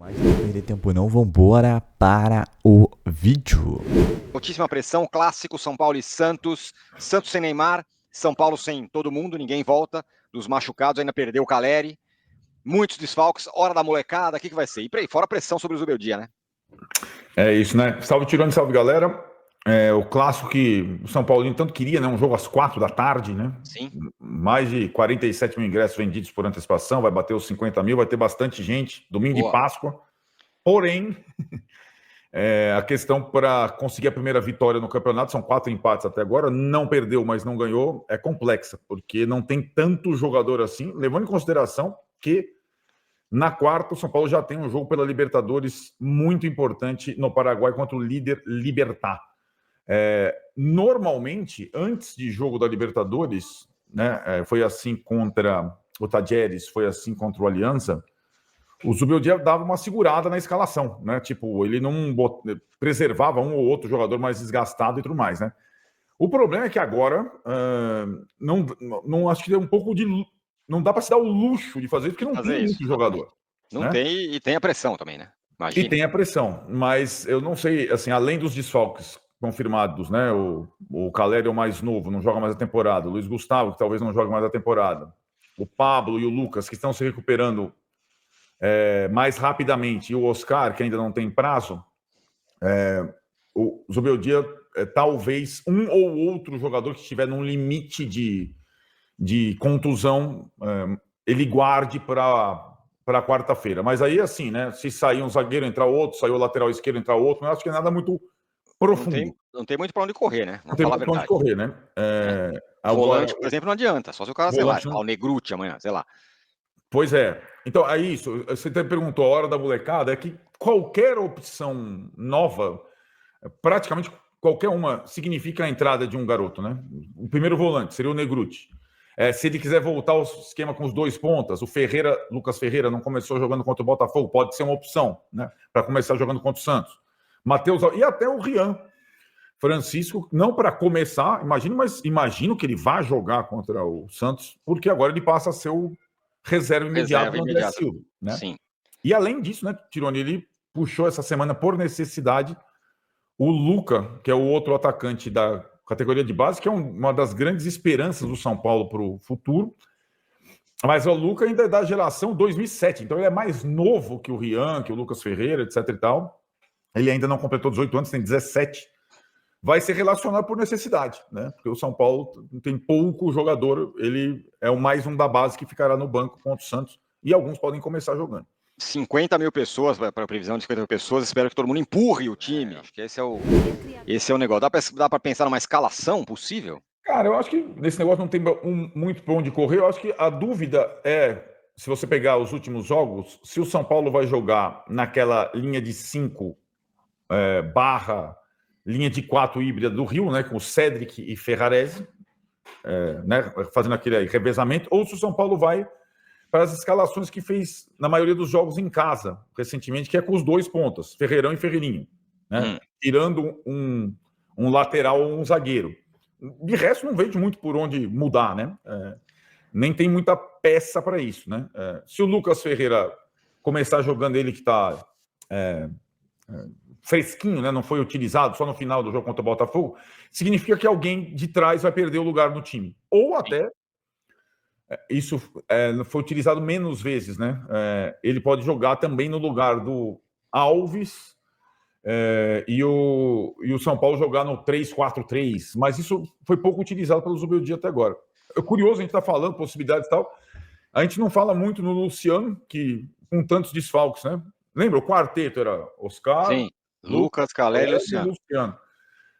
Mas não perder tempo não, vambora para o vídeo. Altíssima pressão, clássico, São Paulo e Santos. Santos sem Neymar, São Paulo sem todo mundo, ninguém volta. Dos machucados, ainda perdeu o Caleri. Muitos desfalques, hora da molecada, o que vai ser? E por aí, fora a pressão sobre o Zubeldia, né? É isso, né? Salve Tirone, salve galera. O clássico que o São Paulo tanto queria, né? Um jogo às 4 da tarde, né? Sim. Mais de 47 mil ingressos vendidos por antecipação, vai bater os 50 mil, vai ter bastante gente, domingo de Páscoa. Porém, a questão para conseguir a primeira vitória no campeonato, são 4 empates até agora, não perdeu, mas não ganhou, é complexa, porque não tem tanto jogador assim, levando em consideração que na quarta, o São Paulo já tem um jogo pela Libertadores muito importante no Paraguai contra o líder Libertad. Normalmente, antes de jogo da Libertadores, né, foi assim contra o Tajeres, foi assim contra o Aliança, o Zubeldia dava uma segurada na escalação, né? Tipo, ele não preservava um ou outro jogador mais desgastado e tudo mais, né? O problema é que agora não acho que é um pouco de... Não dá para se dar o luxo de fazer isso, porque não tem muito jogador. Não né? tem, e tem a pressão também, né? Imagina. E tem a pressão, mas eu não sei, assim, além dos desfalques confirmados, né? O Caleri é o mais novo, não joga mais a temporada. O Luiz Gustavo, que talvez não jogue mais a temporada. O Pablo e o Lucas, que estão se recuperando mais rapidamente. E o Oscar, que ainda não tem prazo. O Zubeldia, talvez um ou outro jogador que estiver num limite de contusão, ele guarde para quarta-feira. Mas aí, assim, né? Se sair um zagueiro, entrar outro, sair o lateral esquerdo, entrar outro, eu acho que é nada muito profundo. Não tem muito para onde correr, né? Não tem muito para onde correr, né? Agora, volante, por exemplo, não adianta. Só se o cara, sei lá, o Negruti amanhã, sei lá. Pois é. Então, é isso. Você até perguntou a hora da molecada, é que qualquer opção nova, praticamente qualquer uma, significa a entrada de um garoto, né? O primeiro volante seria o Negruti. Se ele quiser voltar ao esquema com os dois pontas, o Lucas Ferreira não começou jogando contra o Botafogo, pode ser uma opção, né? Para começar jogando contra o Santos. Matheus, e até o Rian Francisco, não para começar, mas imagino que ele vá jogar contra o Santos, porque agora ele passa a ser o reserva imediato do André Silva, né? Sim. E além disso, né, Tironi, ele puxou essa semana por necessidade o Luca, que é o outro atacante da categoria de base, que é uma das grandes esperanças do São Paulo para o futuro. Mas o Luca ainda é da geração 2007, então ele é mais novo que o Rian, que o Lucas Ferreira, etc e tal. Ele ainda não completou 18 anos, tem 17. Vai ser relacionado por necessidade, né? Porque o São Paulo tem pouco jogador, ele é o mais um da base que ficará no banco contra o Santos, e alguns podem começar jogando. 50 mil pessoas, para a previsão de 50 mil pessoas, espero que todo mundo empurre o time. Acho que esse é o negócio. Dá para pensar numa escalação possível? Cara, eu acho que nesse negócio não tem muito para onde correr. Eu acho que a dúvida é, se você pegar os últimos jogos, se o São Paulo vai jogar naquela linha de 5 barra linha de 4 híbrida do Rio, né, com o Cedric e Ferrarese, né, fazendo aquele revezamento, ou se o São Paulo vai para as escalações que fez na maioria dos jogos em casa, recentemente, que é com os dois pontas, Ferreirão e Ferreirinho, né? Tirando um lateral ou um zagueiro. De resto, não vejo muito por onde mudar, né? Nem tem muita peça para isso, né? Se o Lucas Ferreira começar jogando, ele que está fresquinho, né? Não foi utilizado só no final do jogo contra o Botafogo, significa que alguém de trás vai perder o lugar no time. Ou até isso foi utilizado menos vezes, né? Ele pode jogar também no lugar do Alves e o São Paulo jogar no 3-4-3, mas isso foi pouco utilizado pelo Zubeldia até agora. É curioso, a gente está falando possibilidades e tal, a gente não fala muito no Luciano, que com tantos desfalques, né? Lembra, o quarteto era Oscar, sim, Lucas, Caleri e Luciano.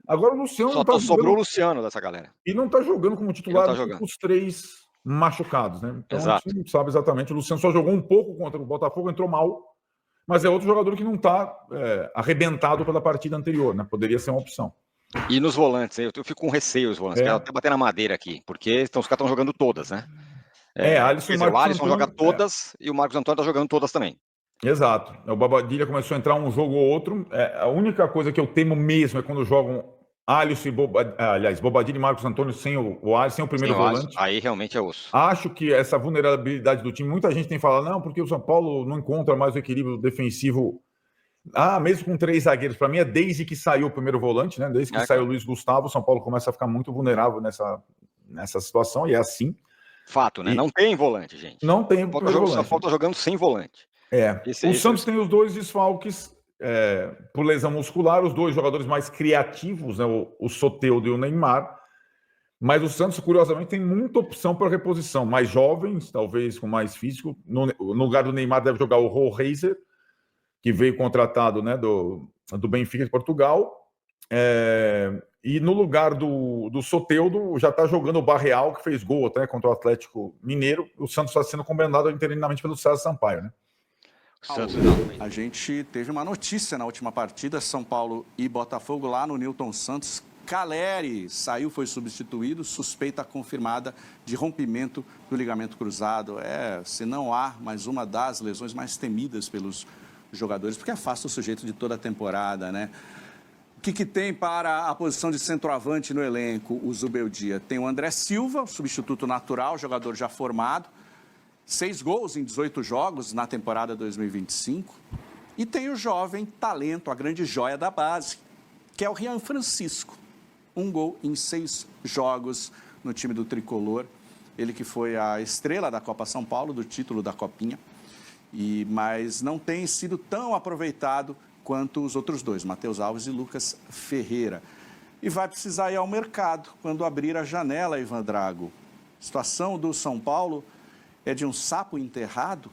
Agora o Luciano não tá jogando... sobrou o Luciano dessa galera. E não está jogando como titular os 3 machucados, né? Então a gente não sabe exatamente. O Luciano só jogou um pouco contra o Botafogo, entrou mal, mas é outro jogador que não está arrebentado pela partida anterior, né? Poderia ser uma opção. E nos volantes, eu fico com receio os volantes, quero até bater na madeira aqui, porque os caras estão jogando todas, né? Alisson o Alisson joga todas e o Marcos Antônio está jogando todas também. Exato. O Bobadilha começou a entrar um jogo ou outro. A única coisa que eu temo mesmo é quando jogam Alisson e Bobadilha e Marcos Antônio sem o Alisson, sem o primeiro volante. Aí realmente é osso. Acho que essa vulnerabilidade do time, muita gente tem falado, não, porque o São Paulo não encontra mais o equilíbrio defensivo. Mesmo com 3 zagueiros, para mim é desde que saiu o primeiro volante, né? Desde que saiu o Luiz Gustavo, o São Paulo começa a ficar muito vulnerável nessa situação, e é assim. Fato, né? Não tem volante, gente. Não tem o primeiro volante. O São Paulo tá jogando sem volante. O Santos tem os 2 desfalques por lesão muscular, os 2 jogadores mais criativos, né? O Soteldo e o Neymar. Mas o Santos, curiosamente, tem muita opção para reposição. Mais jovens, talvez com mais físico. No lugar do Neymar deve jogar o Rollraiser, que veio contratado, né, do Benfica de Portugal. E no lugar do Soteldo já está jogando o Barreal, que fez gol até contra o Atlético Mineiro. O Santos está sendo comandado interinamente pelo César Sampaio, né? A gente teve uma notícia na última partida, São Paulo e Botafogo, lá no Newton Santos. Caleri saiu, foi substituído, suspeita confirmada de rompimento do ligamento cruzado. Se não há mais uma das lesões mais temidas pelos jogadores, porque afasta o sujeito de toda a temporada, né? O que tem para a posição de centroavante no elenco, o Zubeldia? Tem o André Silva, substituto natural, jogador já formado, 6 gols em 18 jogos na temporada 2025. E tem o jovem talento, a grande joia da base, que é o Rian Francisco. 1 gol em 6 jogos no time do Tricolor. Ele que foi a estrela da Copa São Paulo, do título da Copinha. Mas não tem sido tão aproveitado quanto os outros 2, Matheus Alves e Lucas Ferreira. E vai precisar ir ao mercado quando abrir a janela, Ivan Drago. A situação do São Paulo é de um sapo enterrado?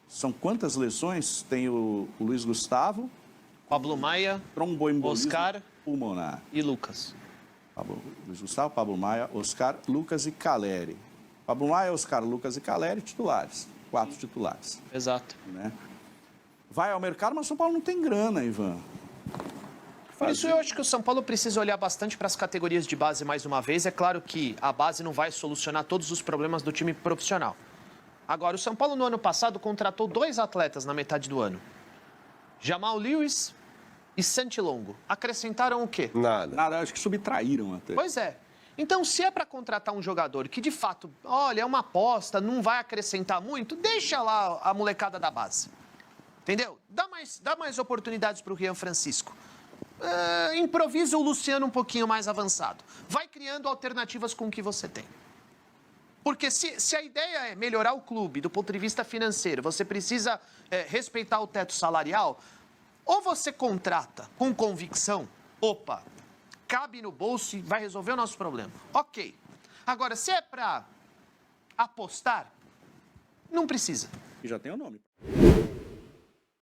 São quantas lesões? Tem o Luiz Gustavo, Pablo Maia, Oscar pulmonar e Lucas. Luiz Gustavo, Pablo Maia, Oscar, Lucas e Caleri. Pablo Maia, Oscar, Lucas e Caleri, titulares. 4 titulares. Exato. Né? Vai ao mercado, mas o São Paulo não tem grana, Ivan. Por isso eu acho que o São Paulo precisa olhar bastante para as categorias de base mais uma vez. É claro que a base não vai solucionar todos os problemas do time profissional. Agora, o São Paulo no ano passado contratou 2 atletas na metade do ano. Jamal Lewis e Santi Longo. Acrescentaram o quê? Nada, acho que subtraíram até. Pois é. Então, se é para contratar um jogador que, de fato, olha, é uma aposta, não vai acrescentar muito, deixa lá a molecada da base. Entendeu? Dá mais oportunidades para o Rian Francisco. Improvisa o Luciano um pouquinho mais avançado. Vai criando alternativas com o que você tem. Porque se a ideia é melhorar o clube do ponto de vista financeiro, você precisa respeitar o teto salarial, ou você contrata com convicção, opa, cabe no bolso e vai resolver o nosso problema. Ok. Agora, se é para apostar, não precisa. E já tem o nome.